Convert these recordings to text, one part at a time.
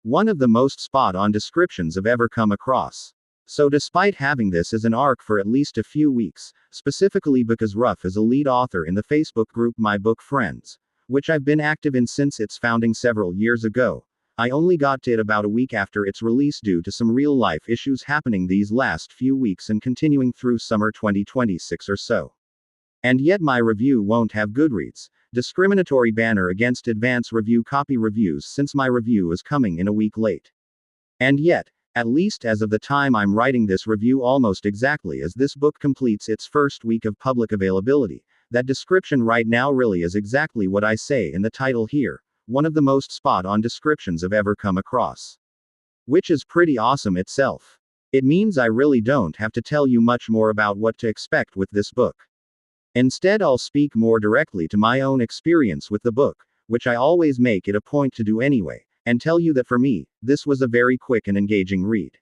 One of the most spot-on descriptions I've ever come across. So despite having this as an arc for at least a few weeks, specifically because Ruff is a lead author in the Facebook group My Book Friends, which I've been active in since its founding several years ago, I only got to it about a week after its release due to some real-life issues happening these last few weeks and continuing through summer 2026 or so. And yet my review won't have Goodreads' discriminatory banner against advance review copy reviews since my review is coming in a week late. And yet, at least as of the time I'm writing this review almost exactly as this book completes its first week of public availability, that description right now really is exactly what I say in the title here, one of the most spot-on descriptions I've ever come across. Which is pretty awesome itself. It means I really don't have to tell you much more about what to expect with this book. Instead, I'll speak more directly to my own experience with the book, which I always make it a point to do anyway, and tell you that for me, this was a very quick and engaging read.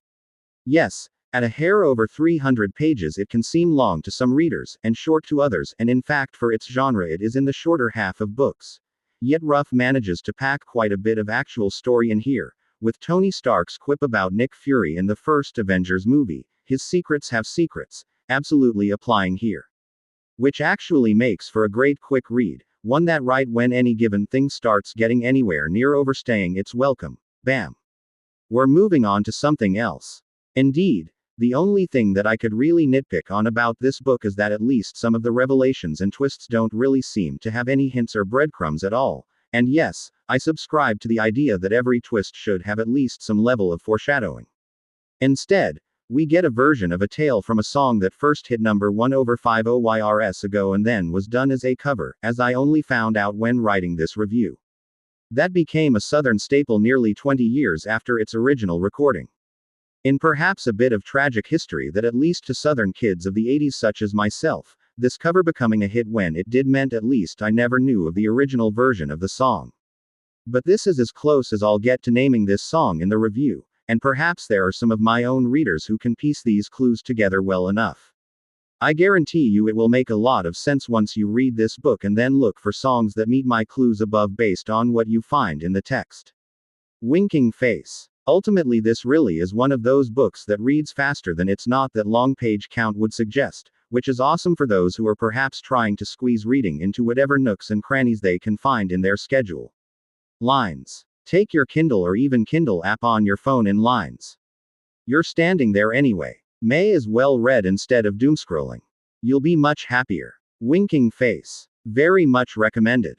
Yes, at a hair over 300 pages it can seem long to some readers, and short to others, and in fact for its genre it is in the shorter half of books. Yet Ruff manages to pack quite a bit of actual story in here, with Tony Stark's quip about Nick Fury in the first Avengers movie, his secrets have secrets, absolutely applying here. Which actually makes for a great quick read, one that right when any given thing starts getting anywhere near overstaying its welcome, bam. We're moving on to something else. Indeed, the only thing that I could really nitpick on about this book is that at least some of the revelations and twists don't really seem to have any hints or breadcrumbs at all, and yes, I subscribe to the idea that every twist should have at least some level of foreshadowing. Instead, we get a version of a tale from a song that first hit number 1 over 50 years ago and then was done as a cover, as I only found out when writing this review. That became a Southern staple nearly 20 years after its original recording. In perhaps a bit of tragic history that at least to Southern kids of the 80s such as myself, this cover becoming a hit when it did meant at least I never knew of the original version of the song. But this is as close as I'll get to naming this song in the review, and perhaps there are some of my own readers who can piece these clues together well enough. I guarantee you it will make a lot of sense once you read this book and then look for songs that meet my clues above based on what you find in the text. Winking face. Ultimately this really is one of those books that reads faster than its not that long page count would suggest, which is awesome for those who are perhaps trying to squeeze reading into whatever nooks and crannies they can find in their schedule. Lines. Take your Kindle or even Kindle app on your phone in lines. You're standing there anyway. May as well read instead of doomscrolling. You'll be much happier. Winking face. Very much recommended.